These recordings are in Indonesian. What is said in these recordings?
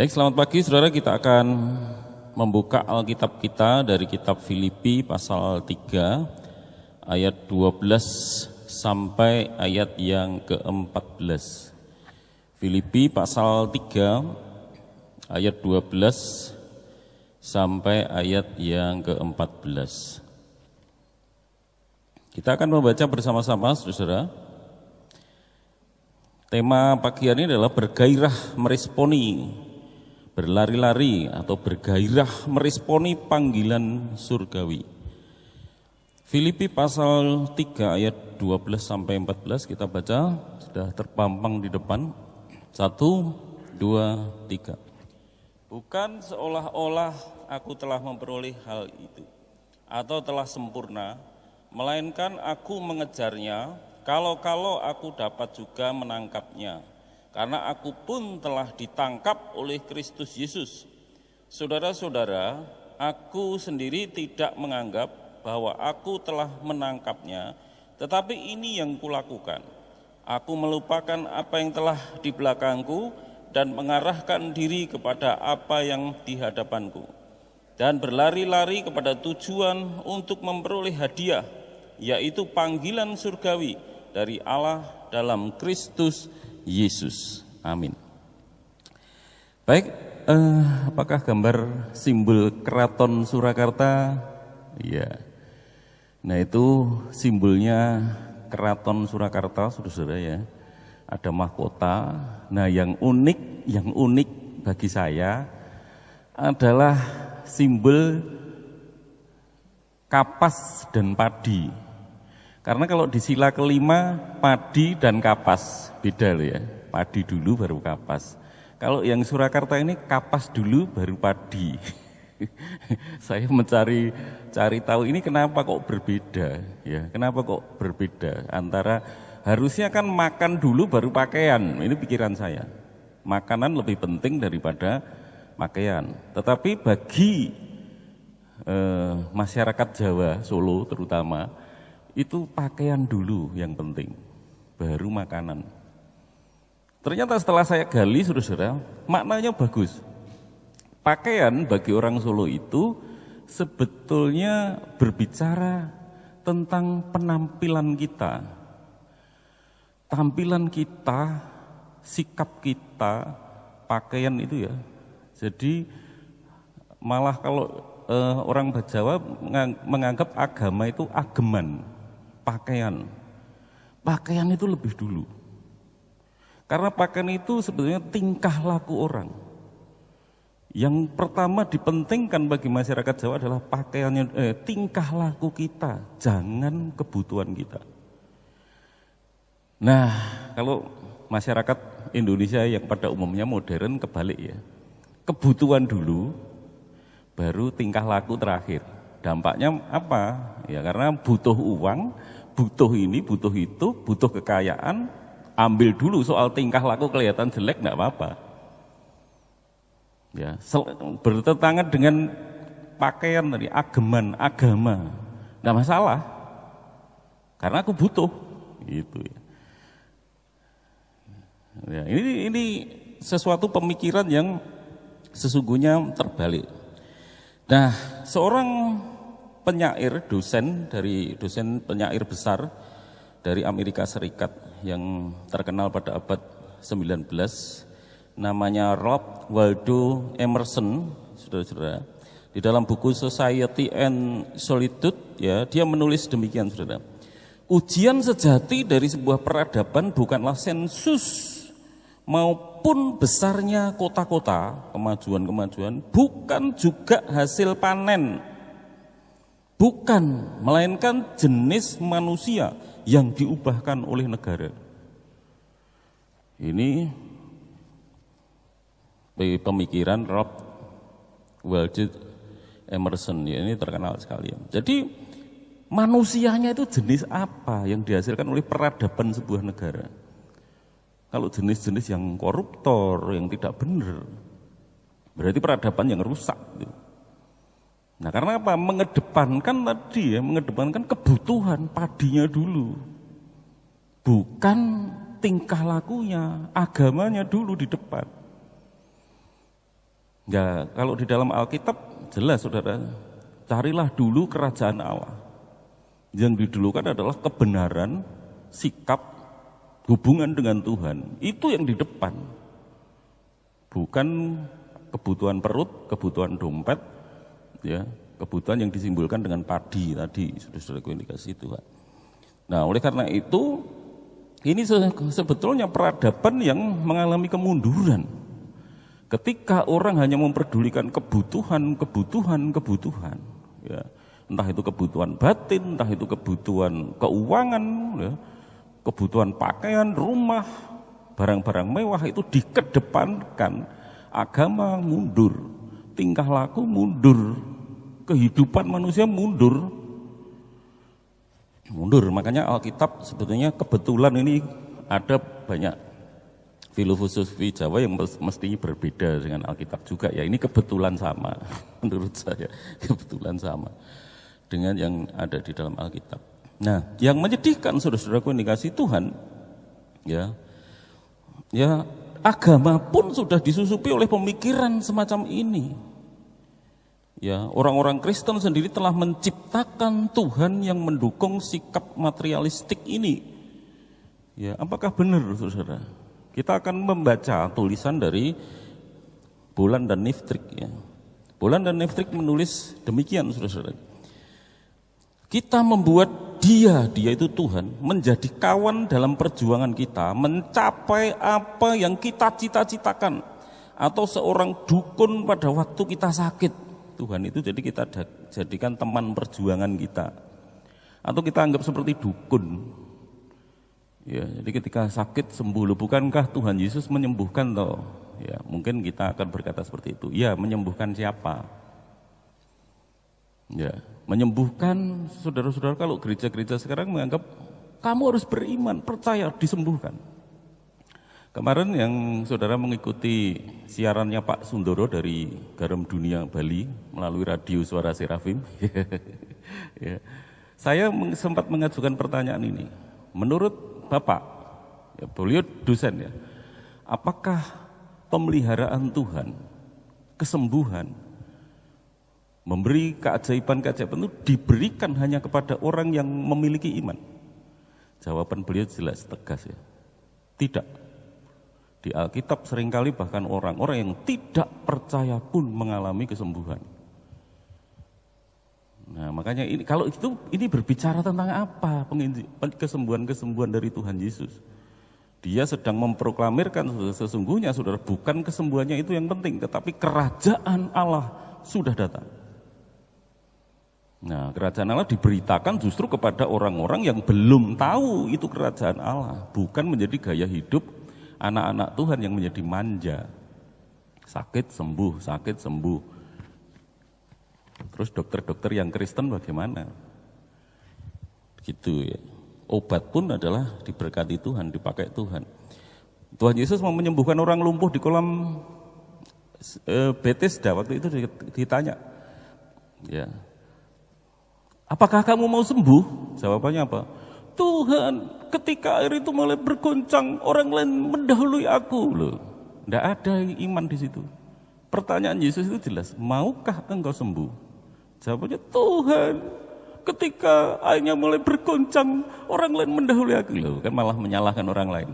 Baik, selamat pagi saudara, kita akan membuka Alkitab kita dari kitab Filipi pasal 3 ayat 12 sampai ayat yang ke-14. Filipi pasal 3 ayat 12 sampai ayat yang ke-14. Kita akan membaca bersama-sama saudara. Tema pagi hari ini adalah bergairah meresponi, berlari-lari atau bergairah meresponi panggilan surgawi. Filipi pasal 3 ayat 12 sampai 14 kita baca, sudah terpampang di depan. 1, 2, 3. Bukan seolah-olah aku telah memperoleh hal itu atau telah sempurna, melainkan aku mengejarnya kalau aku dapat juga menangkapnya. Karena aku pun telah ditangkap oleh Kristus Yesus. Saudara-saudara, aku sendiri tidak menganggap bahwa aku telah menangkapnya, tetapi ini yang kulakukan. Aku melupakan apa yang telah di belakangku dan mengarahkan diri kepada apa yang di hadapanku. Dan berlari-lari kepada tujuan untuk memperoleh hadiah, yaitu panggilan surgawi dari Allah dalam Kristus Yesus. Amin. Baik, apakah gambar simbol Keraton Surakarta? Iya. Nah, itu simbolnya Keraton Surakarta, saudara ya. Ada mahkota. Nah, yang unik bagi saya adalah simbol kapas dan padi. Karena kalau di sila kelima, padi dan kapas, beda loh ya. Padi dulu baru kapas. Kalau yang Surakarta ini kapas dulu baru padi. Saya cari tahu ini kenapa kok berbeda ya. Kenapa kok berbeda antara harusnya kan makan dulu baru pakaian. Ini pikiran saya. Makanan lebih penting daripada pakaian. Tetapi bagi masyarakat Jawa, Solo terutama, itu pakaian dulu yang penting, baru makanan. Ternyata setelah saya gali, saudara, maknanya bagus. Pakaian bagi orang Solo itu sebetulnya berbicara tentang penampilan kita. Tampilan kita, sikap kita, pakaian itu ya. Jadi malah kalau orang Jawa menganggap agama itu ageman. Pakaian itu lebih dulu. Karena pakaian itu sebetulnya tingkah laku orang. Yang pertama dipentingkan bagi masyarakat Jawa adalah pakaiannya, tingkah laku kita, jangan kebutuhan kita. Nah, kalau masyarakat Indonesia yang pada umumnya modern kebalik ya. Kebutuhan dulu, baru tingkah laku terakhir. Dampaknya apa? Ya karena butuh uang, butuh ini, butuh itu, butuh kekayaan, ambil dulu soal tingkah laku kelihatan jelek enggak apa-apa. Ya, bertentangan dengan pakaian tadi, ageman, agama. Enggak masalah. Karena aku butuh gitu ya. Ya, ini sesuatu pemikiran yang sesungguhnya terbalik. Nah, seorang penyair, dosen penyair besar dari Amerika Serikat yang terkenal pada abad 19, namanya Ralph Waldo Emerson, saudara-saudara. Di dalam buku Society and Solitude, ya, dia menulis demikian, saudara. Ujian sejati dari sebuah peradaban bukanlah sensus maupun besarnya kota-kota, kemajuan-kemajuan, bukan juga hasil panen, bukan, melainkan jenis manusia yang diubahkan oleh negara. Ini pemikiran Ralph Waldo Emerson, ya, ini terkenal sekali. Jadi manusianya itu jenis apa yang dihasilkan oleh peradaban sebuah negara? Kalau jenis-jenis yang koruptor, yang tidak benar, berarti peradaban yang rusak. Nah, karena apa? Mengedepankan kebutuhan padinya dulu. Bukan tingkah lakunya, agamanya dulu di depan. Ya, kalau di dalam Alkitab jelas saudara, carilah dulu kerajaan Allah. Yang didulukan adalah kebenaran, sikap, hubungan dengan Tuhan. Itu yang di depan. Bukan kebutuhan perut, kebutuhan dompet, ya, kebutuhan yang disimbolkan dengan padi tadi, saudara-saudaraku yang dikasihi Tuhan. Nah, oleh karena itu, ini sebetulnya peradaban yang mengalami kemunduran. Ketika orang hanya memperdulikan kebutuhan, ya, entah itu kebutuhan batin, entah itu kebutuhan keuangan, ya, kebutuhan pakaian, rumah, barang-barang mewah itu dikedepankan, agama mundur, tingkah laku mundur, kehidupan manusia mundur. Makanya Alkitab sebetulnya kebetulan ini ada banyak filosofi Jawa yang mestinya berbeda dengan Alkitab juga ya. Ini kebetulan sama menurut saya, kebetulan sama dengan yang ada di dalam Alkitab. Nah, yang menyedihkan saudara-saudaraku yang dikasihi Tuhan, ya agama pun sudah disusupi oleh pemikiran semacam ini. Ya, orang-orang Kristen sendiri telah menciptakan Tuhan yang mendukung sikap materialistik ini. Ya, apakah benar, saudara? Kita akan membaca tulisan dari Bolan dan Niftrik. Ya. Bolan dan Niftrik menulis demikian, saudara-saudara. Kita membuat dia itu Tuhan, menjadi kawan dalam perjuangan kita, mencapai apa yang kita cita-citakan. Atau seorang dukun pada waktu kita sakit. Tuhan itu jadi kita jadikan teman perjuangan kita. Atau kita anggap seperti dukun. Ya, jadi ketika sakit sembuh, bukankah Tuhan Yesus menyembuhkan toh? Ya, mungkin kita akan berkata seperti itu. Ya, menyembuhkan siapa? Ya, menyembuhkan saudara-saudara, kalau gereja-gereja sekarang menganggap kamu harus beriman, percaya disembuhkan. Kemarin yang saudara mengikuti siarannya Pak Sundoro dari Garam Dunia Bali melalui radio Suara Serafim, ya, saya sempat mengajukan pertanyaan ini. Menurut Bapak, ya, beliau dosen ya, apakah pemeliharaan Tuhan, kesembuhan, memberi keajaiban-keajaiban itu diberikan hanya kepada orang yang memiliki iman? Jawaban beliau jelas, tegas ya, tidak. Di Alkitab seringkali bahkan orang-orang yang tidak percaya pun mengalami kesembuhan. Nah, makanya ini kalau itu ini berbicara tentang apa? Kesembuhan-kesembuhan dari Tuhan Yesus. Dia sedang memproklamirkan sesungguhnya saudara, bukan kesembuhannya itu yang penting, tetapi kerajaan Allah sudah datang. Nah, kerajaan Allah diberitakan justru kepada orang-orang yang belum tahu itu kerajaan Allah, bukan menjadi gaya hidup anak-anak Tuhan yang menjadi manja. Sakit sembuh, sakit sembuh. Terus dokter-dokter yang Kristen bagaimana? Gitu ya. Obat pun adalah diberkati Tuhan, dipakai Tuhan. Tuhan Yesus mau menyembuhkan orang lumpuh di kolam Bethesda waktu itu ditanya. Ya. Apakah kamu mau sembuh? Jawabannya apa? Tuhan, ketika air itu mulai bergoncang, orang lain mendahului aku. Loh, tidak ada iman di situ. Pertanyaan Yesus itu jelas, maukah engkau sembuh? Jawabannya, Tuhan, ketika airnya mulai bergoncang, orang lain mendahului aku. Loh, kan malah menyalahkan orang lain.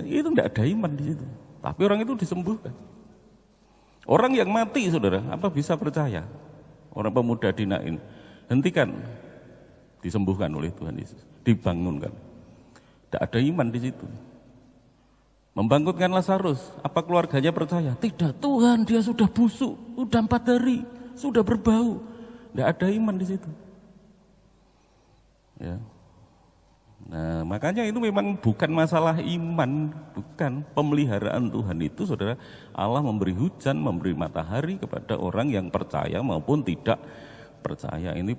Itu tidak ada iman di situ. Tapi orang itu disembuhkan. Orang yang mati, saudara, apa bisa percaya? Orang pemuda di Nain, hentikan. Disembuhkan oleh Tuhan Yesus, dibangunkan. Tidak ada iman di situ. Membangkitkan Lazarus, apa keluarganya percaya? Tidak, Tuhan, dia sudah busuk, sudah 4 hari, sudah berbau. Tidak ada iman di situ. Ya. Nah, makanya itu memang bukan masalah iman, bukan pemeliharaan Tuhan itu, saudara. Allah memberi hujan, memberi matahari kepada orang yang percaya maupun tidak percaya. Ini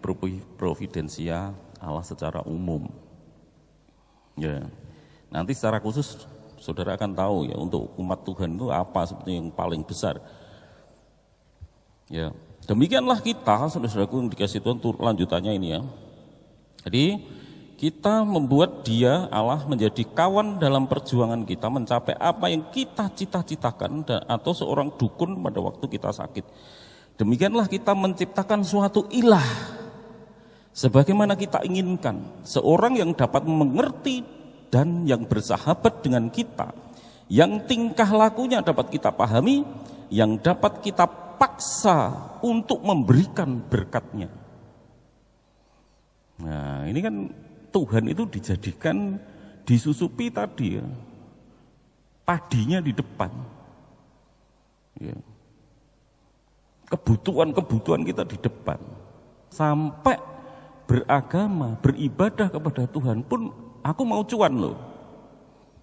providensia Allah secara umum. Ya, nanti secara khusus saudara akan tahu ya untuk umat Tuhan itu apa sebetulnya yang paling besar. Ya, demikianlah kita saudara-saudaraku yang dikasih Tuhan lanjutannya ini ya. Jadi kita membuat dia, Allah, menjadi kawan dalam perjuangan kita mencapai apa yang kita cita-citakan atau seorang dukun pada waktu kita sakit. Demikianlah kita menciptakan suatu ilah sebagaimana kita inginkan, seorang yang dapat mengerti dan yang bersahabat dengan kita, yang tingkah lakunya dapat kita pahami, yang dapat kita paksa untuk memberikan berkatnya. Nah, ini kan Tuhan itu dijadikan, disusupi tadi ya, padinya di depan ya. Kebutuhan kita di depan, sampai beragama, beribadah kepada Tuhan pun aku mau cuan loh,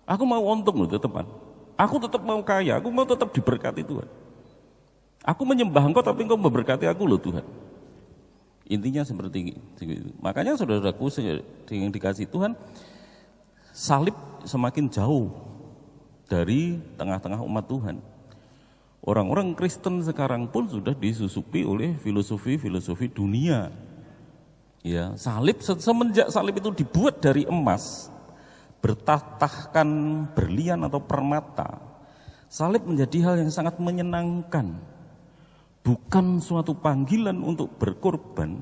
aku mau untung loh teman, aku tetap mau kaya, aku mau tetap diberkati Tuhan, aku menyembah Engkau tapi Engkau memberkati aku loh Tuhan. Intinya seperti itu. Makanya saudaraku yang dikasih Tuhan, salib semakin jauh dari tengah-tengah umat Tuhan. Orang-orang Kristen sekarang pun sudah disusupi oleh filosofi-filosofi dunia. Ya, salib semenjak salib itu dibuat dari emas, bertatahkan berlian atau permata, salib menjadi hal yang sangat menyenangkan. Bukan suatu panggilan untuk berkorban,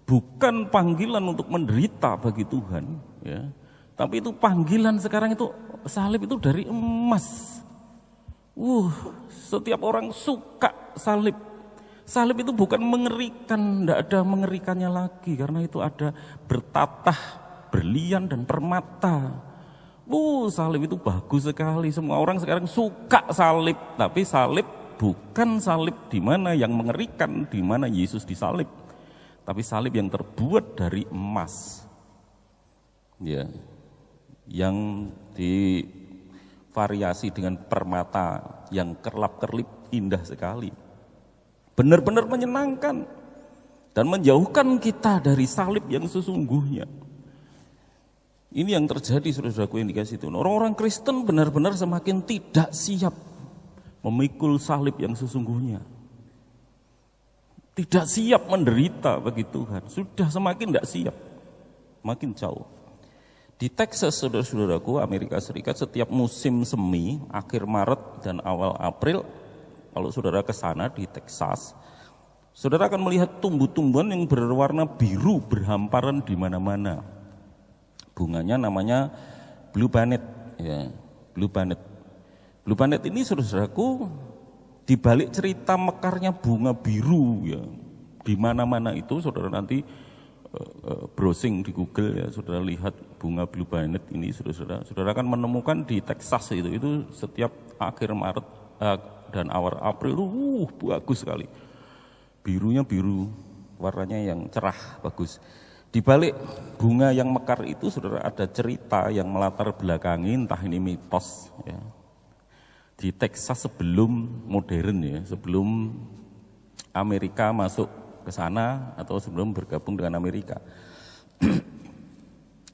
bukan panggilan untuk menderita bagi Tuhan, ya. Tapi itu panggilan sekarang itu salib itu dari emas. Setiap orang suka salib. Salib itu bukan mengerikan, tidak ada mengerikannya lagi karena itu ada bertatah berlian dan permata. Salib itu bagus sekali. Semua orang sekarang suka salib, tapi salib bukan salib di mana yang mengerikan, di mana Yesus disalib, tapi salib yang terbuat dari emas, ya, yang divariasi dengan permata yang kerlap-kerlip indah sekali, benar-benar menyenangkan dan menjauhkan kita dari salib yang sesungguhnya. Ini yang terjadi saudaraku yang dikasih Tuhan. Orang-orang Kristen benar-benar semakin tidak siap memikul salib yang sesungguhnya. Tidak siap menderita bagi Tuhan. Sudah semakin tidak siap. Makin jauh. Di Texas, saudara-saudaraku, Amerika Serikat, setiap musim semi, akhir Maret dan awal April, kalau saudara ke sana di Texas, saudara akan melihat tumbuh-tumbuhan yang berwarna biru berhamparan di mana-mana. Bunganya namanya blue bonnet, ya, blue bonnet. Blue bonnet ini saudaraku, di balik cerita mekarnya bunga biru ya, di mana-mana itu saudara nanti browsing di Google ya, saudara lihat bunga blue bonnet ini, saudara akan menemukan di Texas itu setiap akhir Maret dan awal April itu bagus sekali. Birunya biru, warnanya yang cerah, bagus. Di balik bunga yang mekar itu saudara ada cerita yang melatar belakangi, entah ini mitos ya. Di Texas sebelum modern ya, sebelum Amerika masuk ke sana atau sebelum bergabung dengan Amerika.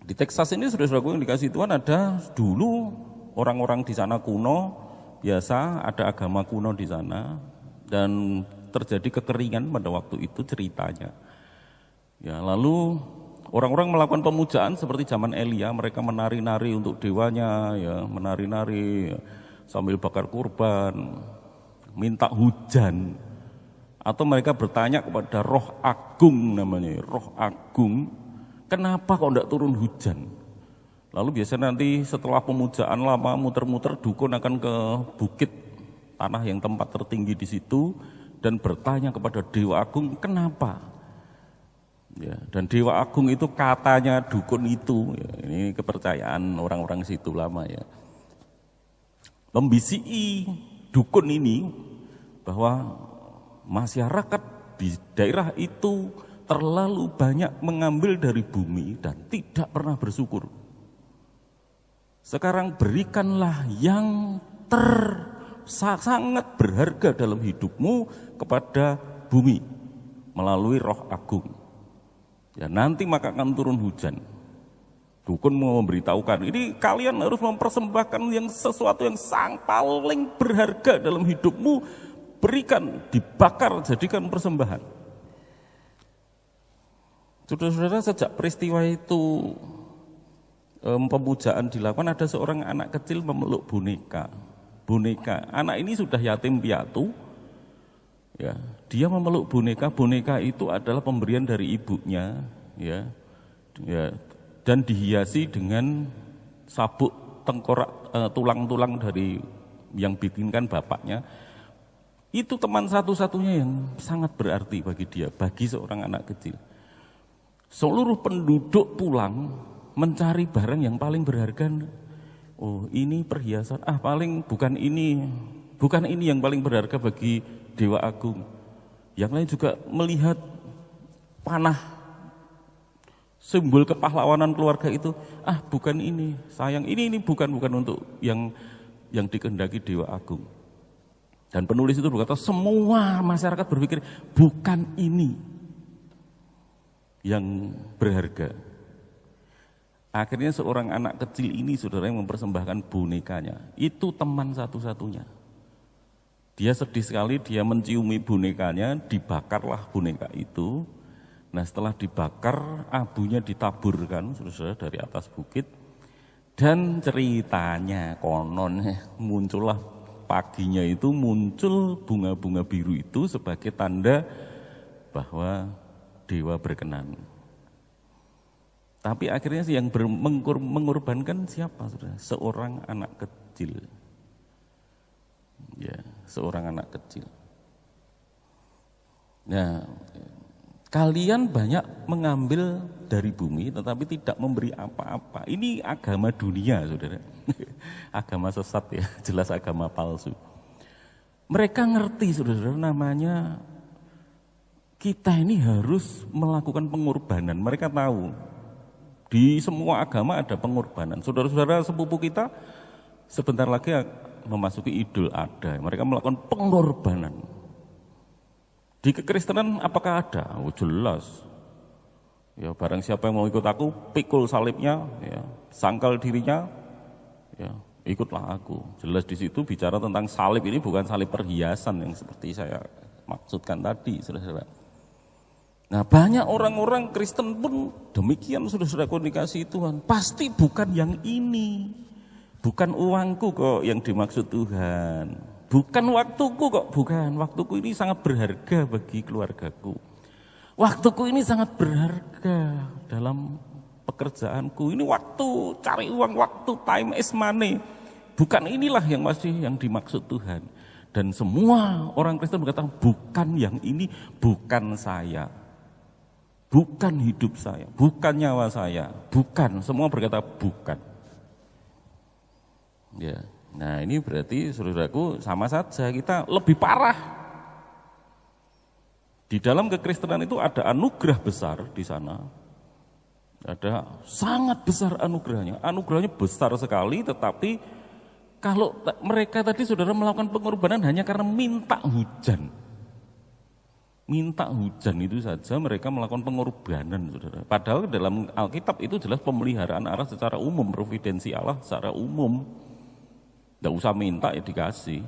Di Texas ini saudara-saudaraku yang dikasih Tuhan, ada dulu orang-orang di sana kuno, biasa ada agama kuno di sana dan terjadi kekeringan pada waktu itu ceritanya. Ya, lalu orang-orang melakukan pemujaan seperti zaman Elia, mereka menari-nari untuk dewanya, ya, menari-nari sambil bakar kurban, minta hujan. Atau mereka bertanya kepada roh agung namanya, roh agung, kenapa kok tidak turun hujan? Lalu biasanya nanti setelah pemujaan lama muter-muter, dukun akan ke bukit tanah yang tempat tertinggi di situ dan bertanya kepada Dewa Agung, kenapa? Ya, dan Dewa Agung itu katanya dukun itu, ya, ini kepercayaan orang-orang situ lama ya, membisiki dukun ini bahwa masyarakat di daerah itu terlalu banyak mengambil dari bumi dan tidak pernah bersyukur. Sekarang berikanlah yang sangat berharga dalam hidupmu kepada bumi melalui roh agung. Ya, nanti maka akan turun hujan. Dukun mau memberitahukan, ini kalian harus mempersembahkan yang sesuatu yang paling berharga dalam hidupmu, berikan, dibakar, jadikan persembahan. Saudara-saudara, sejak peristiwa itu pemujaan dilakukan, ada seorang anak kecil memeluk boneka. Anak ini sudah yatim piatu, ya, dia memeluk boneka. Boneka itu adalah pemberian dari ibunya, ya, dan dihiasi dengan sabuk tengkorak, tulang-tulang dari yang bikinkan bapaknya. Itu teman satu-satunya yang sangat berarti bagi dia, bagi seorang anak kecil. Seluruh penduduk pulang mencari barang yang paling berharga. Oh, ini perhiasan, paling bukan ini yang paling berharga bagi Dewa Agung. Yang lain juga melihat panah, simbol kepahlawanan keluarga itu, bukan ini, sayang, ini bukan untuk yang dikehendaki Dewa Agung. Dan penulis itu berkata, semua masyarakat berpikir bukan ini yang berharga. Akhirnya seorang anak kecil ini, saudara, yang mempersembahkan bonekanya. Itu teman satu-satunya. Dia sedih sekali, dia menciumi bonekanya, dibakarlah boneka itu. Nah, setelah dibakar, abunya ditaburkan, saudara, dari atas bukit. Dan ceritanya konon muncullah paginya itu muncul bunga-bunga biru itu sebagai tanda bahwa dewa berkenan. Tapi akhirnya yang mengorbankan siapa, saudara? Seorang anak kecil. Ya, seorang anak kecil. Nah, kalian banyak mengambil dari bumi tetapi tidak memberi apa-apa. Ini agama dunia, saudara. Agama sesat, ya, jelas agama palsu. Mereka ngerti, saudara, namanya kita ini harus melakukan pengorbanan. Mereka tahu di semua agama ada pengorbanan. Saudara-saudara sepupu kita sebentar lagi memasuki Idul Adha. Mereka melakukan pengorbanan. Di kekristenan apakah ada? Oh, jelas. Ya, barang siapa yang mau ikut aku, pikul salibnya, ya, sangkal dirinya, ya, ikutlah aku. Jelas di situ bicara tentang salib, ini bukan salib perhiasan yang seperti saya maksudkan tadi, saudara-saudara. Nah, banyak orang-orang Kristen pun demikian, sudah komunikasi Tuhan. Pasti bukan yang ini, bukan uangku kok yang dimaksud Tuhan, bukan waktuku kok, bukan. Waktuku ini sangat berharga bagi keluargaku. Waktuku ini sangat berharga dalam pekerjaanku. Ini waktu cari uang, waktu, time is money. Bukan inilah yang dimaksud Tuhan. Dan semua orang Kristen berkata, bukan yang ini, bukan saya. Bukan hidup saya, bukan nyawa saya, bukan. Semua berkata bukan. Ya, nah ini berarti, saudaraku, sama saja kita lebih parah. Di dalam kekristenan itu ada anugerah besar di sana. Ada sangat besar anugerahnya. Anugerahnya besar sekali, tetapi kalau mereka tadi, saudara, melakukan pengorbanan hanya karena minta hujan. Minta hujan itu saja mereka melakukan pengorbanan, saudara. Padahal dalam Alkitab itu jelas pemeliharaan Allah secara umum, providensi Allah secara umum. Tidak usah minta, ya dikasih.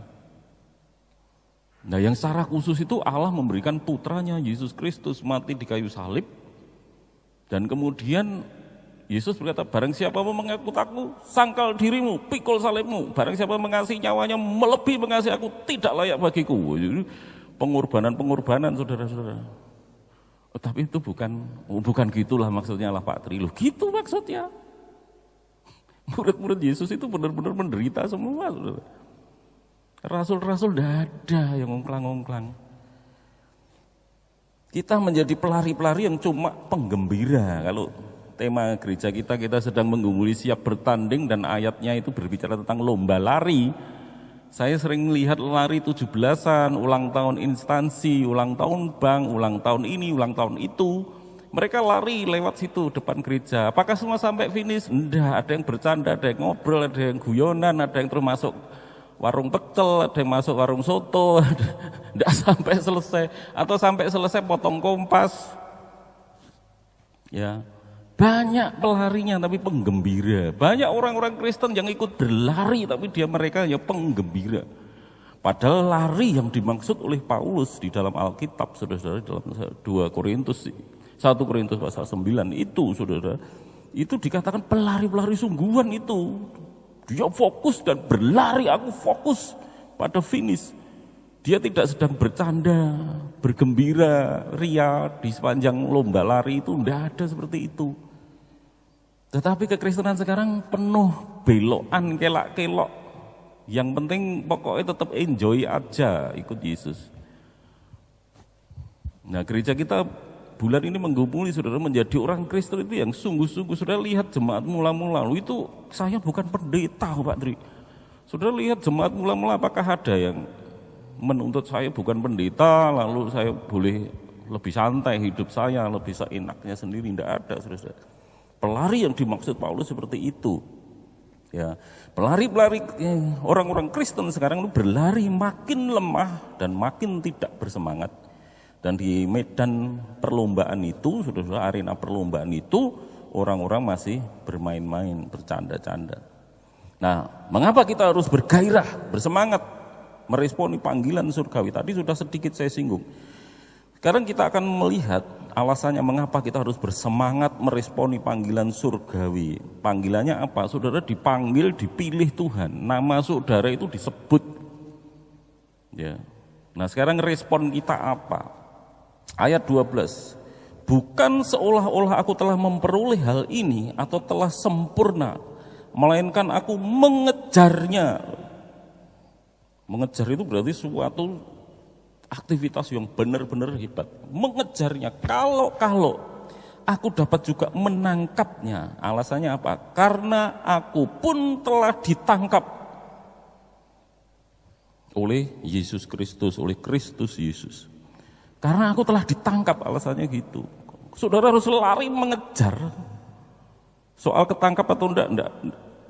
Nah, yang secara khusus itu Allah memberikan putranya Yesus Kristus mati di kayu salib. Dan kemudian Yesus berkata, barang siapa mau mengikut aku, sangkal dirimu, pikul salibmu. Barang siapa mengasihi nyawanya melebihi mengasihi aku, tidak layak bagiku. Jadi, pengorbanan, saudara-saudara. Tapi itu bukan gitulah maksudnya lah Pak Tri. Loh, gitu maksudnya. Murid-murid Yesus itu benar-benar menderita semua, saudara. Rasul-rasul tidak ada yang ngongklang-ngongklang. Kita menjadi pelari-pelari yang cuma penggembira. Kalau tema gereja kita sedang menggumuli siap bertanding, dan ayatnya itu berbicara tentang lomba lari. Saya sering lihat lari 17-an, ulang tahun instansi, ulang tahun bank, ulang tahun ini, ulang tahun itu. Mereka lari lewat situ depan gereja. Apakah semua sampai finish? Enggak, ada yang bercanda, ada yang ngobrol, ada yang guyonan, ada yang terus masuk warung pecel, ada yang masuk warung soto, enggak sampai selesai. Atau sampai selesai potong kompas. Ya. Banyak pelarinya tapi penggembira. Banyak orang-orang Kristen yang ikut berlari tapi mereka ya penggembira. Padahal lari yang dimaksud oleh Paulus di dalam Alkitab, saudara-saudara, dalam 1 Korintus pasal 9 itu, saudara, Itu dikatakan pelari-pelari sungguhan itu. Dia fokus dan berlari, aku fokus pada finish. Dia tidak sedang bercanda, bergembira, ria di sepanjang lomba lari itu, tidak ada seperti itu. Tetapi kekristenan sekarang penuh belokan, kelak-kelok. Yang penting pokoknya tetap enjoy aja ikut Yesus. Nah, gereja kita bulan ini menggumuli saudara menjadi orang Kristen itu yang sungguh-sungguh. Saudara lihat jemaat mula-mula, itu saya bukan pendeta Pak Tri. Saudara lihat jemaat mula-mula, apakah ada yang menuntut saya bukan pendeta, lalu saya boleh lebih santai hidup saya, lebih seenaknya sendiri? Tidak ada, saudara. Pelari yang dimaksud Paulus seperti itu. Ya, pelari-pelari orang-orang Kristen sekarang itu berlari makin lemah dan makin tidak bersemangat. Dan di medan perlombaan itu, saudara, arena perlombaan itu, orang-orang masih bermain-main, bercanda-canda. Nah, mengapa kita harus bergairah, bersemangat, meresponi panggilan surgawi? Tadi sudah sedikit saya singgung. Sekarang kita akan melihat alasannya mengapa kita harus bersemangat meresponi panggilan surgawi. Panggilannya apa? Saudara dipanggil, dipilih Tuhan. Nama saudara itu disebut. Ya. Nah, sekarang respon kita apa? Ayat 12. Bukan seolah-olah aku telah memperoleh hal ini atau telah sempurna, melainkan aku mengejarnya. Mengejar itu berarti suatu aktivitas yang benar-benar hebat. Mengejarnya. Kalau aku dapat juga menangkapnya. Alasannya apa? Karena aku pun telah ditangkap oleh Yesus Kristus, oleh Kristus Yesus. Karena aku telah ditangkap, alasannya gitu. Saudara harus lari mengejar. Soal ketangkap atau enggak.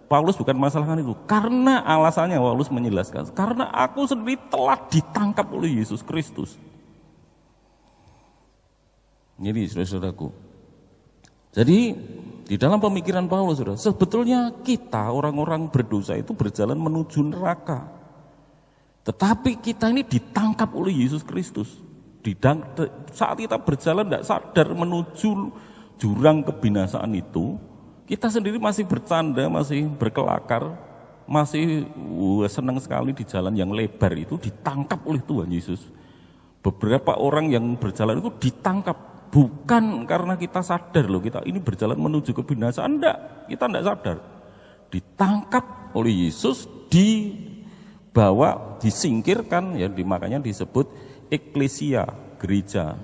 Paulus bukan masalahkan itu. Karena alasannya Paulus menjelaskan, karena aku sendiri telah ditangkap oleh Yesus Kristus. Jadi saudara-saudaraku. Jadi di dalam pemikiran Paulus, saudara, sebetulnya kita orang-orang berdosa itu berjalan menuju neraka. Tetapi kita ini ditangkap oleh Yesus Kristus. Saat kita berjalan tidak sadar menuju jurang kebinasaan itu, kita sendiri masih bercanda, masih berkelakar, masih senang sekali di jalan yang lebar itu, ditangkap oleh Tuhan Yesus. Beberapa orang yang berjalan itu ditangkap, bukan karena kita sadar loh, kita ini berjalan menuju kebinasaan, enggak, kita enggak sadar. Ditangkap oleh Yesus, dibawa, disingkirkan, ya makanya disebut eklesia, gereja,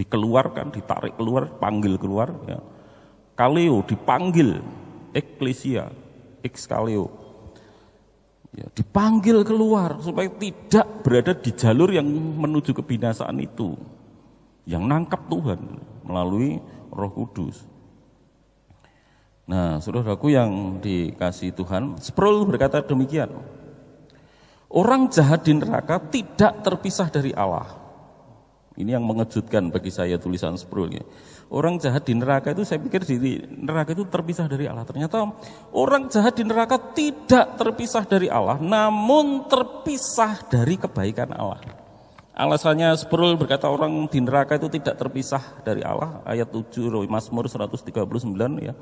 dikeluarkan, ditarik keluar, panggil keluar, ya. Kaleo dipanggil, eklesia, kaleo, ya, dipanggil keluar supaya tidak berada di jalur yang menuju kebinasaan itu, yang nangkap Tuhan melalui Roh Kudus. Nah, saudaraku yang dikasihi Tuhan, Sproul berkata demikian. Orang jahat di neraka tidak terpisah dari Allah. Ini yang mengejutkan bagi saya tulisan Sproul. Orang jahat di neraka itu, saya pikir di neraka itu terpisah dari Allah. Ternyata orang jahat di neraka tidak terpisah dari Allah, namun terpisah dari kebaikan Allah. Alasannya Sproul berkata orang di neraka itu tidak terpisah dari Allah. Ayat 7 Mazmur 139 ya.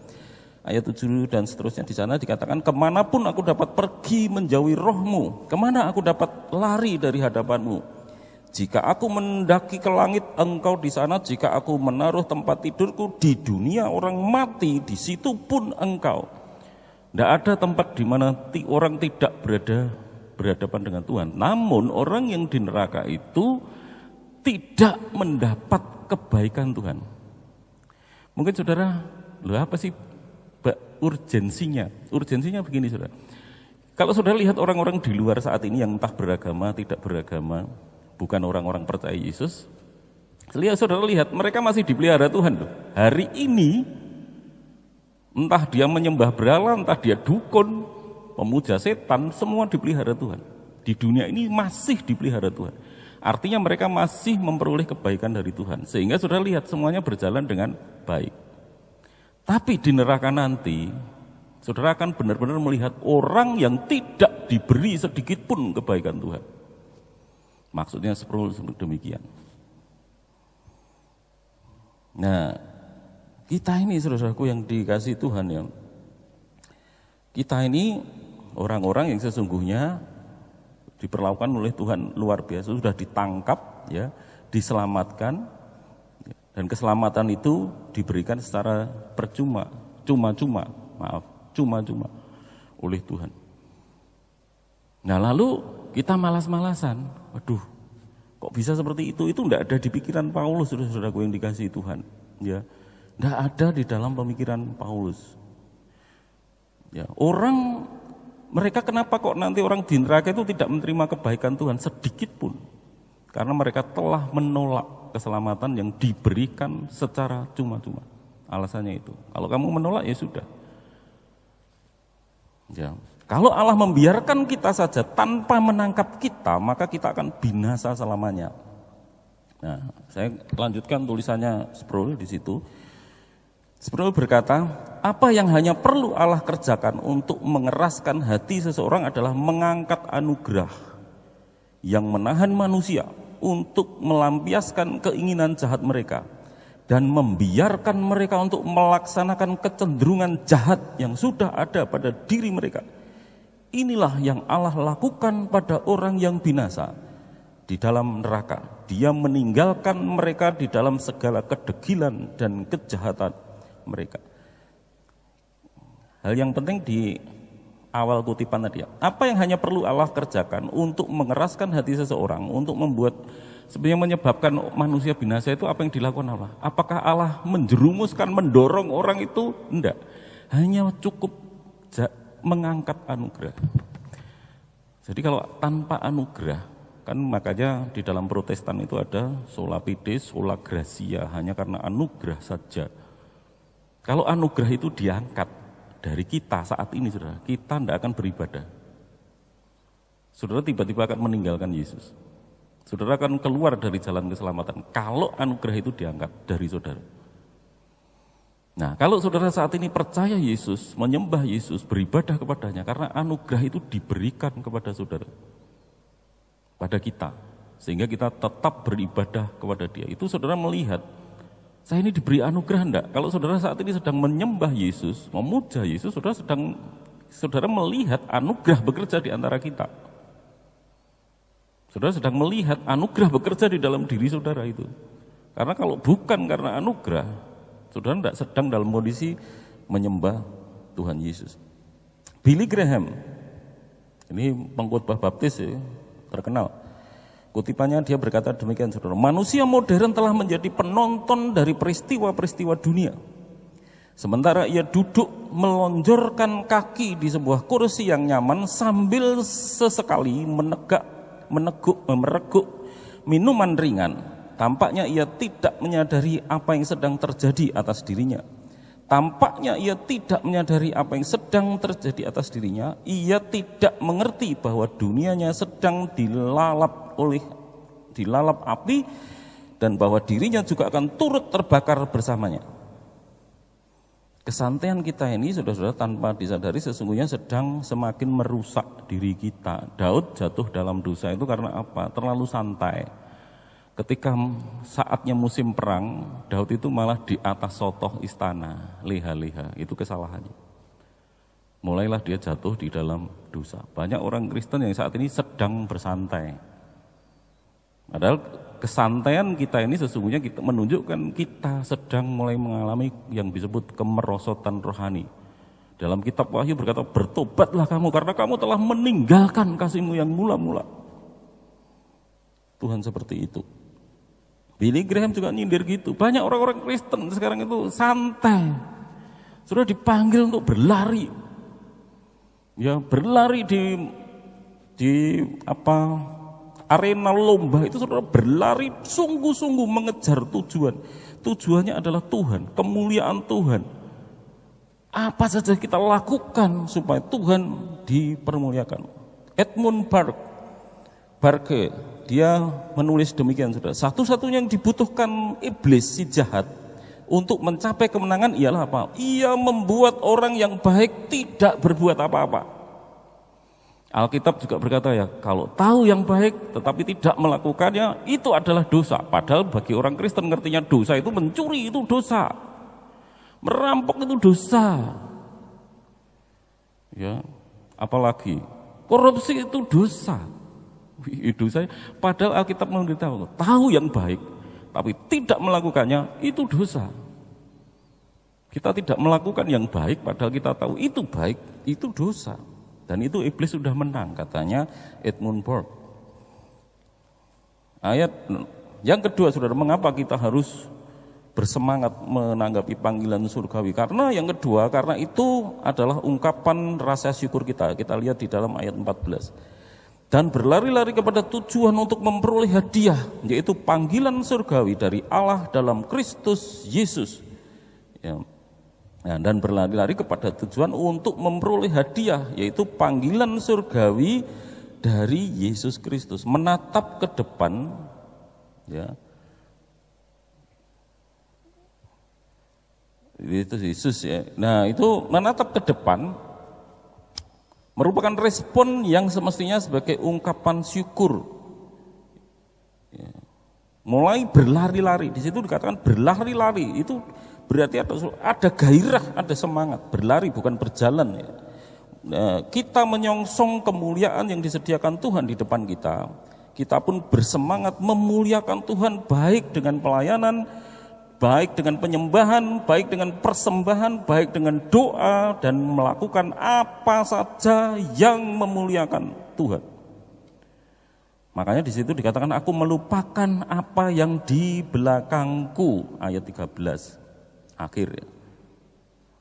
Ayat 7 dan seterusnya di sana dikatakan, kemanapun aku dapat pergi menjauhi rohmu, kemana aku dapat lari dari hadapanmu. Jika aku mendaki ke langit, engkau di sana. Jika aku menaruh tempat tidurku di dunia orang mati, di situ pun engkau. Tidak ada tempat di mana orang tidak berhadapan dengan Tuhan. Namun orang yang di neraka itu tidak mendapat kebaikan Tuhan. Mungkin saudara, apa sih urgensinya? Urgensinya begini, saudara. Kalau saudara lihat orang-orang di luar saat ini yang entah beragama, tidak beragama, bukan orang-orang percaya Yesus, saudara lihat mereka masih dipelihara Tuhan. Hari ini entah dia menyembah berhala, entah dia dukun, pemuja setan, semua dipelihara Tuhan. Di dunia ini masih dipelihara Tuhan. Artinya mereka masih memperoleh kebaikan dari Tuhan. Sehingga saudara lihat semuanya berjalan dengan baik. Tapi di neraka nanti, saudara akan benar-benar melihat orang yang tidak diberi sedikit pun kebaikan Tuhan. Maksudnya seperti demikian. Nah, Kita ini saudaraku yang dikasih Tuhan ya. Kita ini orang-orang yang sesungguhnya diperlakukan oleh Tuhan luar biasa, sudah ditangkap ya, diselamatkan, dan keselamatan itu diberikan secara percuma, cuma-cuma oleh Tuhan. Nah lalu kita malas-malasan, waduh kok bisa seperti itu enggak ada di pikiran Paulus, saudara-saudaraku yang dikasih Tuhan ya. Enggak ada di dalam pemikiran Paulus. Ya, mereka kenapa kok nanti orang di neraka itu tidak menerima kebaikan Tuhan sedikit pun? Karena mereka telah menolak keselamatan yang diberikan secara cuma-cuma. Alasannya itu. Kalau kamu menolak ya sudah. Ya. Kalau Allah membiarkan kita saja tanpa menangkap kita, maka kita akan binasa selamanya. Nah, saya lanjutkan tulisannya Sproul di situ. Sproul berkata, apa yang hanya perlu Allah kerjakan untuk mengeraskan hati seseorang adalah mengangkat anugerah yang menahan manusia untuk melampiaskan keinginan jahat mereka dan membiarkan mereka untuk melaksanakan kecenderungan jahat yang sudah ada pada diri mereka. Inilah yang Allah lakukan pada orang yang binasa di dalam neraka. Dia meninggalkan mereka di dalam segala kedegilan dan kejahatan mereka. Hal yang penting di awal kutipan tadi, apa yang hanya perlu Allah kerjakan untuk mengeraskan hati seseorang, untuk membuat sebenarnya menyebabkan manusia binasa itu apa yang dilakukan Allah? Apakah Allah menjerumuskan, mendorong orang itu? Enggak, hanya cukup mengangkat anugerah. Jadi kalau tanpa anugerah, kan makanya di dalam Protestan itu ada sola fide, sola gratia, hanya karena anugerah saja. Kalau anugerah itu diangkat dari kita saat ini, saudara, kita tidak akan beribadah. Saudara tiba-tiba akan meninggalkan Yesus. Saudara akan keluar dari jalan keselamatan kalau anugerah itu diangkat dari saudara. Nah, kalau saudara saat ini percaya Yesus, menyembah Yesus, beribadah kepadanya, karena anugerah itu diberikan kepada saudara, pada kita, sehingga kita tetap beribadah kepada Dia. Itu saudara melihat, saya ini diberi anugerah enggak? Kalau saudara saat ini sedang menyembah Yesus, memuja Yesus, saudara melihat anugerah bekerja di antara kita. Saudara sedang melihat anugerah bekerja di dalam diri saudara itu. Karena kalau bukan karena anugerah, saudara tidak sedang dalam kondisi menyembah Tuhan Yesus. Billy Graham, ini pengkhotbah baptis ya, terkenal. Kutipannya dia berkata demikian, saudara, manusia modern telah menjadi penonton dari peristiwa-peristiwa dunia. Sementara ia duduk melonjorkan kaki di sebuah kursi yang nyaman sambil sesekali mereguk minuman ringan. Tampaknya ia tidak menyadari apa yang sedang terjadi atas dirinya. Tampaknya ia tidak menyadari apa yang sedang terjadi atas dirinya. Ia tidak mengerti bahwa dunianya sedang dilalap api dan bahwa dirinya juga akan turut terbakar bersamanya. Kesantaian kita ini, saudara-saudara, tanpa disadari sesungguhnya sedang semakin merusak diri kita. Daud jatuh dalam dosa itu karena apa? Terlalu santai. Ketika saatnya musim perang, Daud itu malah di atas sotoh istana, leha-leha, itu kesalahannya. Mulailah dia jatuh di dalam dosa. Banyak orang Kristen yang saat ini sedang bersantai. Padahal kesantaian kita ini sesungguhnya kita menunjukkan kita sedang mulai mengalami yang disebut kemerosotan rohani. Dalam kitab Wahyu berkata, bertobatlah kamu karena kamu telah meninggalkan kasihmu yang mula-mula. Tuhan seperti itu. Billy Graham juga nyindir gitu. Banyak orang-orang Kristen sekarang itu santai. Sudah dipanggil untuk berlari. Ya, berlari di arena lomba itu, saudara, berlari sungguh-sungguh mengejar tujuan. Tujuannya adalah Tuhan, kemuliaan Tuhan. Apa saja kita lakukan supaya Tuhan dipermuliakan. Edmund Burke, dia menulis demikian, saudara. Satu-satunya yang dibutuhkan iblis, si jahat, untuk mencapai kemenangan ialah apa? Ia membuat orang yang baik tidak berbuat apa-apa. Alkitab juga berkata ya, kalau tahu yang baik tetapi tidak melakukannya, itu adalah dosa. Padahal bagi orang Kristen ngertinya dosa itu mencuri, itu dosa. Merampok itu dosa. Ya, apalagi korupsi itu dosa. Dosa. Padahal Alkitab memberitahu, tahu yang baik, tapi tidak melakukannya itu dosa. Kita tidak melakukan yang baik, padahal kita tahu itu baik, itu dosa. Dan itu iblis sudah menang, katanya Edmund Burke. Ayat yang kedua, saudara, mengapa kita harus bersemangat menanggapi panggilan surgawi? Karena yang kedua, karena itu adalah ungkapan rasa syukur kita. Kita lihat di dalam ayat 14. Dan berlari-lari kepada tujuan untuk memperoleh hadiah, yaitu panggilan surgawi dari Allah dalam Kristus Yesus. Ya. Nah, dan berlari-lari kepada tujuan untuk memperoleh hadiah, yaitu panggilan surgawi dari Yesus Kristus. Menatap ke depan, ya. Itu Yesus ya. Nah, itu menatap ke depan merupakan respon yang semestinya sebagai ungkapan syukur. Ya. Mulai berlari-lari, di situ dikatakan berlari-lari, itu berarti ada gairah, ada semangat. Berlari bukan berjalan. Ya. Nah, kita menyongsong kemuliaan yang disediakan Tuhan di depan kita. Kita pun bersemangat memuliakan Tuhan, baik dengan pelayanan, baik dengan penyembahan, baik dengan persembahan, baik dengan doa, dan melakukan apa saja yang memuliakan Tuhan. Makanya di situ dikatakan, aku melupakan apa yang di belakangku, ayat 13 akhir ya.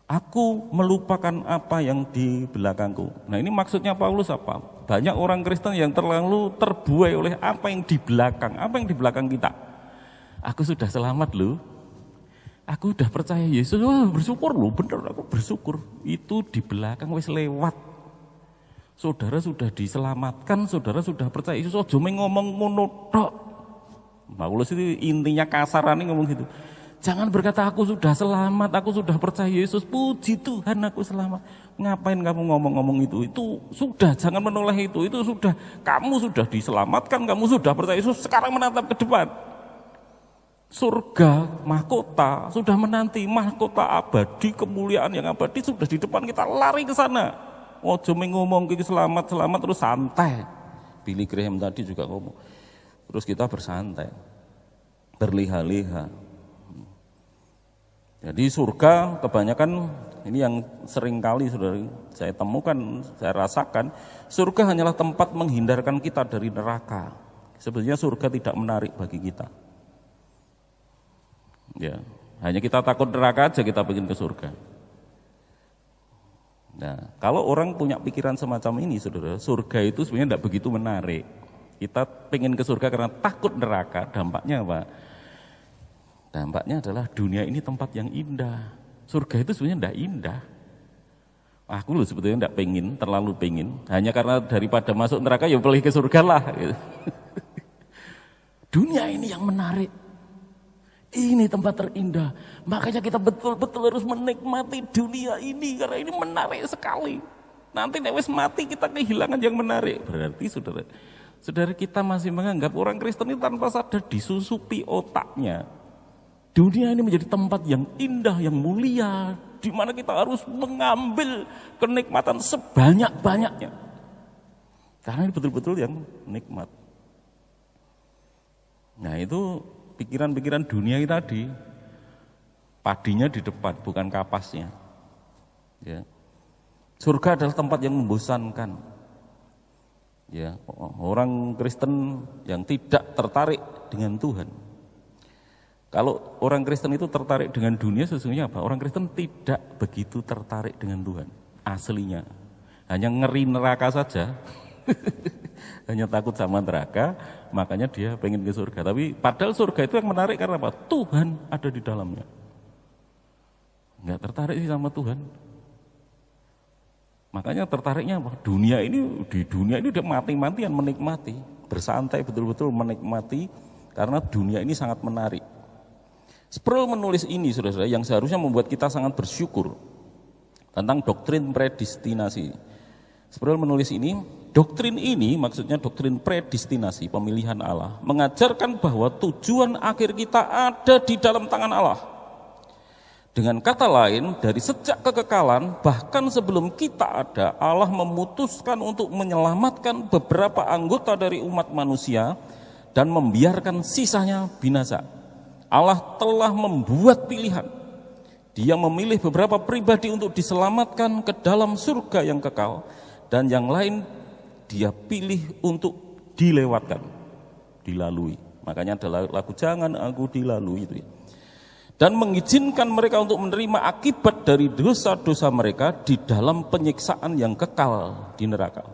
Aku melupakan apa yang di belakangku. Nah, ini maksudnya Paulus apa? Banyak orang Kristen yang terlalu terbuai oleh apa yang di belakang. Apa yang di belakang kita? Aku sudah selamat loh. Aku udah percaya Yesus, bersyukur loh, bener aku bersyukur. Itu di belakang wis lewat. Saudara sudah diselamatkan, saudara sudah percaya Yesus, ojo ngomong ngono tok. Paulus itu intinya kasarannya ngomong gitu. Jangan berkata aku sudah selamat, aku sudah percaya Yesus, puji Tuhan aku selamat. Ngapain kamu ngomong-ngomong itu? Itu sudah, jangan menoleh itu sudah. Kamu sudah diselamatkan, kamu sudah percaya Yesus, sekarang menatap ke depan. Surga, mahkota, sudah menanti, mahkota abadi, kemuliaan yang abadi sudah di depan kita, lari ke sana. Ojo ngomong gitu selamat terus santai. Billy Graham tadi juga ngomong. Terus kita bersantai, berliha-liha. Jadi surga kebanyakan, ini yang sering kali saudara saya temukan, saya rasakan, surga hanyalah tempat menghindarkan kita dari neraka. Sebenarnya surga tidak menarik bagi kita. Ya, hanya kita takut neraka aja kita pengen ke surga. Nah, kalau orang punya pikiran semacam ini, saudara, surga itu sebenarnya tidak begitu menarik. Kita pengen ke surga karena takut neraka. Dampaknya apa? Dampaknya adalah dunia ini tempat yang indah. Surga itu sebenarnya tidak indah. Aku loh sebetulnya tidak pengen, terlalu pengen. Hanya karena daripada masuk neraka ya pilih ke surga lah. Gitu. Dunia ini yang menarik. Ini tempat terindah. Makanya kita betul-betul harus menikmati dunia ini karena ini menarik sekali. Nanti wis mati kita kehilangan yang menarik. Berarti saudara kita masih menganggap orang Kristen ini tanpa sadar disusupi otaknya. Dunia ini menjadi tempat yang indah, yang mulia, di mana kita harus mengambil kenikmatan sebanyak-banyaknya. Karena ini betul-betul yang nikmat. Nah, itu pikiran-pikiran dunia tadi, padinya di depan, bukan kapasnya. Ya. Surga adalah tempat yang membosankan. Ya, orang Kristen yang tidak tertarik dengan Tuhan. Kalau orang Kristen itu tertarik dengan dunia, sesungguhnya apa? Orang Kristen tidak begitu tertarik dengan Tuhan, aslinya. Hanya ngeri neraka saja. Hanya takut sama neraka, makanya dia pengen ke surga. Tapi padahal surga itu yang menarik karena apa? Tuhan ada di dalamnya. Enggak tertarik sih sama Tuhan. Makanya tertariknya apa? Di dunia ini udah mati-matian menikmati, bersantai betul-betul menikmati karena dunia ini sangat menarik. Sproul menulis ini, saudara-saudara, yang seharusnya membuat kita sangat bersyukur tentang doktrin predestinasi. Sproul menulis ini, doktrin ini maksudnya doktrin predestinasi, pemilihan Allah, mengajarkan bahwa tujuan akhir kita ada di dalam tangan Allah. Dengan kata lain, dari sejak kekekalan, bahkan sebelum kita ada, Allah memutuskan untuk menyelamatkan beberapa anggota dari umat manusia dan membiarkan sisanya binasa. Allah telah membuat pilihan. Dia memilih beberapa pribadi untuk diselamatkan ke dalam surga yang kekal, dan yang lain dia pilih untuk dilewatkan, dilalui. Makanya ada lagu "Jangan Aku Dilalui" itu ya. Dan mengizinkan mereka untuk menerima akibat dari dosa-dosa mereka di dalam penyiksaan yang kekal di neraka.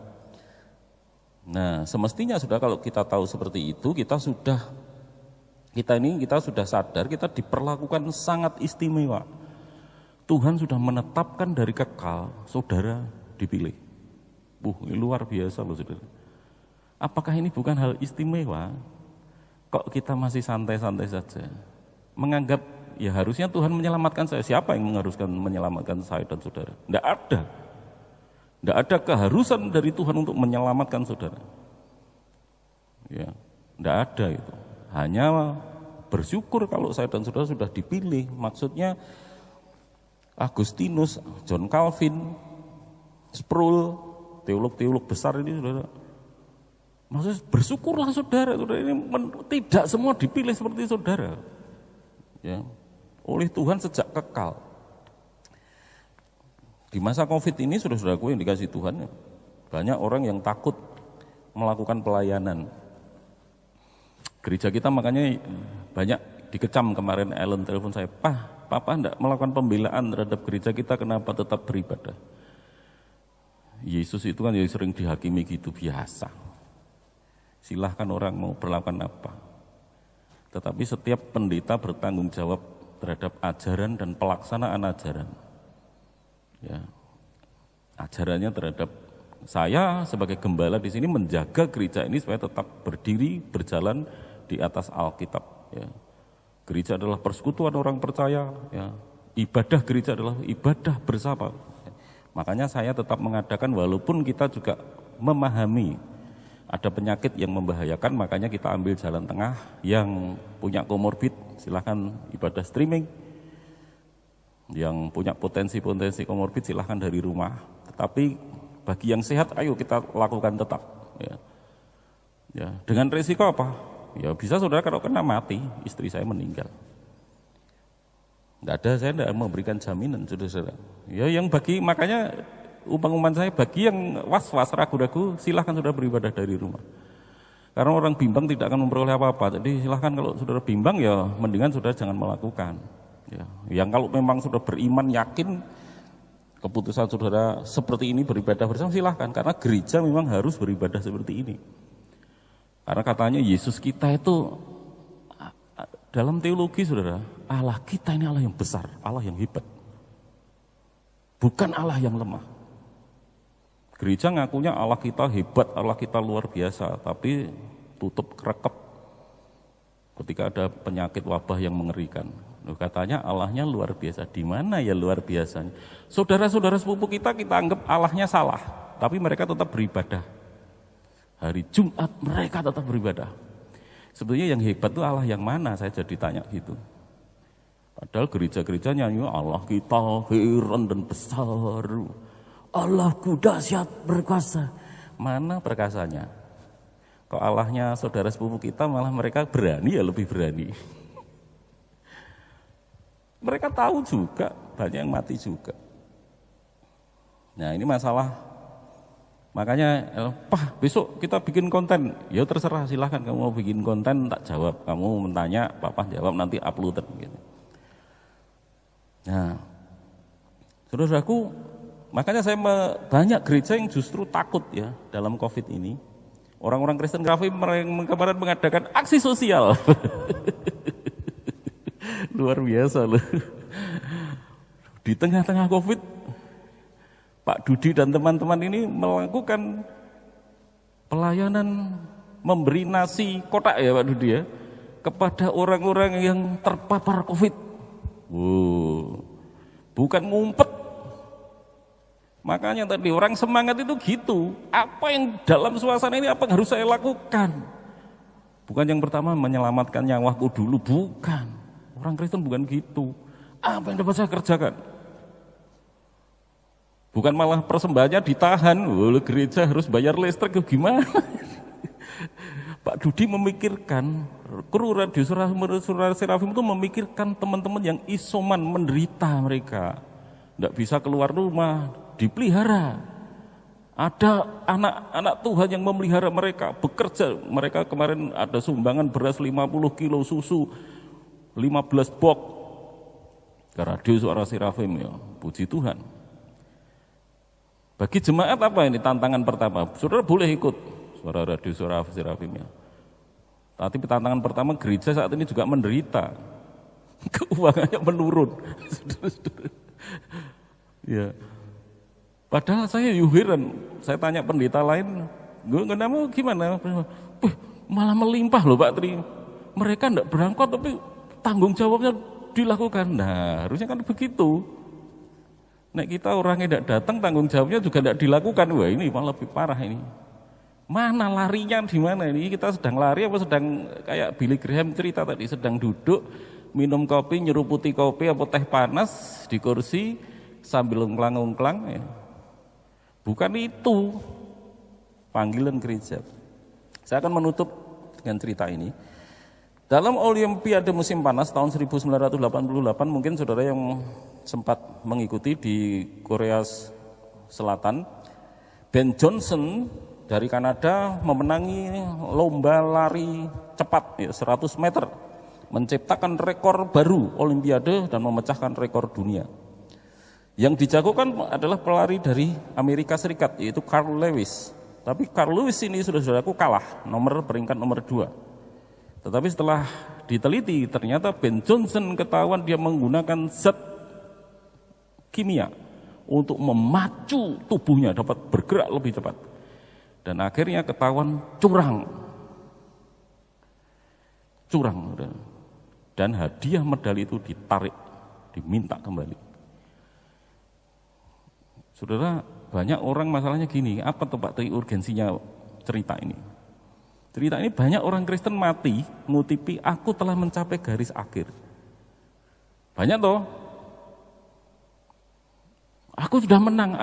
Nah, semestinya sudah kalau kita tahu seperti itu, kita sudah sadar kita diperlakukan sangat istimewa. Tuhan sudah menetapkan dari kekal, saudara dipilih. Ini luar biasa loh saudara. Apakah ini bukan hal istimewa? Kok kita masih santai-santai saja? Menganggap ya harusnya Tuhan menyelamatkan saya. Siapa yang mengharuskan menyelamatkan saya dan saudara? Tidak ada. Tidak ada keharusan dari Tuhan untuk menyelamatkan saudara. Ya, tidak ada itu. Hanya bersyukur kalau saya dan saudara sudah dipilih. Maksudnya Agustinus, John Calvin, Sproul, teolog-teolog besar ini saudara. Maksudnya bersyukurlah saudara ini tidak semua dipilih seperti saudara. Ya, oleh Tuhan sejak kekal. Di masa Covid ini saudara-saudaraku yang dikasih Tuhan, banyak orang yang takut melakukan pelayanan. Gereja kita makanya banyak dikecam kemarin. Ellen telepon saya, Papa enggak melakukan pembelaan terhadap gereja kita, kenapa tetap beribadah? Yesus itu kan yang sering dihakimi gitu, biasa. Silahkan orang mau berlakukan apa. Tetapi setiap pendeta bertanggung jawab terhadap ajaran dan pelaksanaan ajaran. Ya, ajarannya terhadap saya sebagai gembala di sini menjaga gereja ini supaya tetap berdiri, berjalan di atas Alkitab. Ya. Gereja adalah persekutuan orang percaya. Ya. Ibadah gereja adalah ibadah bersama. Ya. Makanya saya tetap mengadakan walaupun kita juga memahami ada penyakit yang membahayakan, makanya kita ambil jalan tengah. Yang punya komorbid silahkan ibadah streaming, yang punya potensi komorbid silahkan dari rumah. Tetapi bagi yang sehat, ayo kita lakukan tetap. Ya. Dengan resiko apa? Ya bisa saudara kalau kena mati, istri saya meninggal. Nggak ada, saya tidak memberikan jaminan saudara-saudara. Ya yang bagi, makanya umpan saya bagi yang was-was, ragu-ragu, silahkan saudara beribadah dari rumah. Karena orang bimbang tidak akan memperoleh apa-apa. Jadi silahkan kalau saudara bimbang ya mendingan saudara jangan melakukan. Ya, yang kalau memang sudah beriman yakin keputusan saudara seperti ini beribadah bersama silahkan. Karena gereja memang harus beribadah seperti ini. Karena katanya Yesus kita itu dalam teologi saudara, Allah kita ini Allah yang besar, Allah yang hebat. Bukan Allah yang lemah. Gereja ngakunya Allah kita hebat, Allah kita luar biasa, tapi tutup kerekep ketika ada penyakit wabah yang mengerikan. Katanya Allahnya luar biasa. Di mana ya luar biasanya? Saudara-saudara sepupu kita anggap Allahnya salah, tapi mereka tetap beribadah. Hari Jumat mereka tetap beribadah. Sebetulnya yang hebat itu Allah yang mana? Saya jadi tanya gitu. Padahal gereja-gereja nyanyi Allah kita heran dan besar. Allahku dahsyat berkuasa. Mana perkasanya? Kok Allahnya saudara sepupu kita malah mereka berani, ya lebih berani. Mereka tahu juga, banyak yang mati juga. Nah ini masalah. Makanya, besok kita bikin konten. Ya terserah, silahkan kamu mau bikin konten, tak jawab. Kamu mentanya, Papa jawab, nanti upload. Gitu. Nah, saudaraku, makanya saya banyak gereja yang justru takut ya dalam COVID ini. Orang-orang Kristen Grafi kemarin mengadakan aksi sosial. Luar biasa loh. Di tengah-tengah COVID, Pak Dudi dan teman-teman ini melakukan pelayanan memberi nasi kotak ya Pak Dudi ya, kepada orang-orang yang terpapar COVID. Bukan ngumpet. Makanya tadi orang semangat itu gitu. Apa yang dalam suasana ini apa yang harus saya lakukan? Bukan yang pertama menyelamatkan nyawaku dulu, bukan. Orang Kristen bukan gitu. Apa yang dapat saya kerjakan? Bukan malah persembahannya ditahan, oleh gereja harus bayar listrik, gimana? Pak Dudi memikirkan, kru Radio Suara Serafim itu memikirkan teman-teman yang isoman, menderita mereka. Tidak bisa keluar rumah, dipelihara. Ada anak-anak Tuhan yang memelihara mereka, bekerja. Mereka kemarin ada sumbangan beras 50 kilo, susu 15 box ke Radio Suara Serafim, ya, puji Tuhan. Bagi jemaat apa ini tantangan pertama? Saudara boleh ikut Suara Radio Suara Serafim, ya. Tapi tantangan pertama, gereja saat ini juga menderita, keuangannya menurun. Ya. Padahal saya heran, saya tanya pendeta lain, kenapa gimana? Malah melimpah loh Pak Tri. Mereka enggak berangkat tapi tanggung jawabnya dilakukan. Nah, harusnya kan begitu. Nek kita orangnya tidak datang, tanggung jawabnya juga tidak dilakukan. Wah, ini malah lebih parah ini. Mana larinya di mana ini? Kita sedang lari apa sedang kayak Billy Graham cerita tadi, sedang duduk minum kopi, nyeruputi kopi apa teh panas di kursi sambil ungklang-ungklang, ya. Bukan itu panggilan gereja. Saya akan menutup dengan cerita ini. Dalam Olimpiade musim panas tahun 1988, mungkin saudara yang sempat mengikuti di Korea Selatan, Ben Johnson dari Kanada memenangi lomba lari cepat, ya, 100 meter, menciptakan rekor baru Olimpiade dan memecahkan rekor dunia. Yang dijagokan adalah pelari dari Amerika Serikat, yaitu Carl Lewis. Tapi Carl Lewis ini saudara-saudaraku kalah, peringkat nomor 2. Tetapi setelah diteliti, ternyata Ben Johnson ketahuan dia menggunakan zat kimia untuk memacu tubuhnya dapat bergerak lebih cepat. Dan akhirnya ketahuan curang. Dan hadiah medali itu ditarik, diminta kembali. Saudara, banyak orang masalahnya gini, apa tuh Pak Tri urgensinya cerita ini? Cerita ini banyak orang Kristen mati ngutipi aku telah mencapai garis akhir. Banyak toh. Aku sudah menang,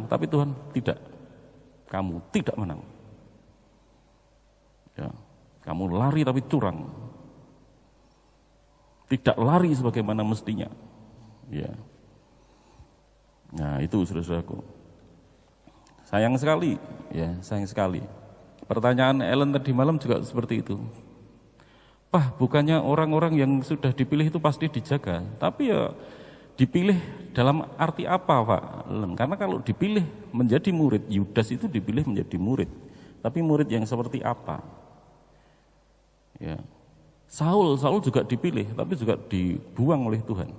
tapi Tuhan tidak. Kamu tidak menang. Ya, kamu lari tapi curang. Tidak lari sebagaimana mestinya. Ya. Nah, itu saudara-saudaraku. Sayang sekali, ya, sayang sekali. Pertanyaan Ellen tadi malam juga seperti itu. Pak, bukannya orang-orang yang sudah dipilih itu pasti dijaga, tapi ya dipilih dalam arti apa, Pak? Karena kalau dipilih menjadi murid, Yudas itu dipilih menjadi murid. Tapi murid yang seperti apa? Ya. Saul juga dipilih, tapi juga dibuang oleh Tuhan.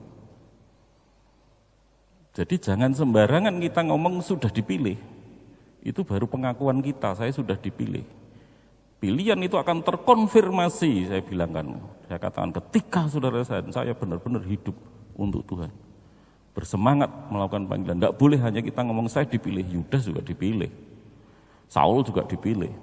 Jadi jangan sembarangan kita ngomong sudah dipilih. Itu baru pengakuan kita, saya sudah dipilih. Pilihan itu akan terkonfirmasi, saya bilangkan. Saya katakan ketika saudara saya benar-benar hidup untuk Tuhan. Bersemangat melakukan panggilan. Enggak boleh hanya kita ngomong saya dipilih, Yudas juga dipilih. Saul juga dipilih.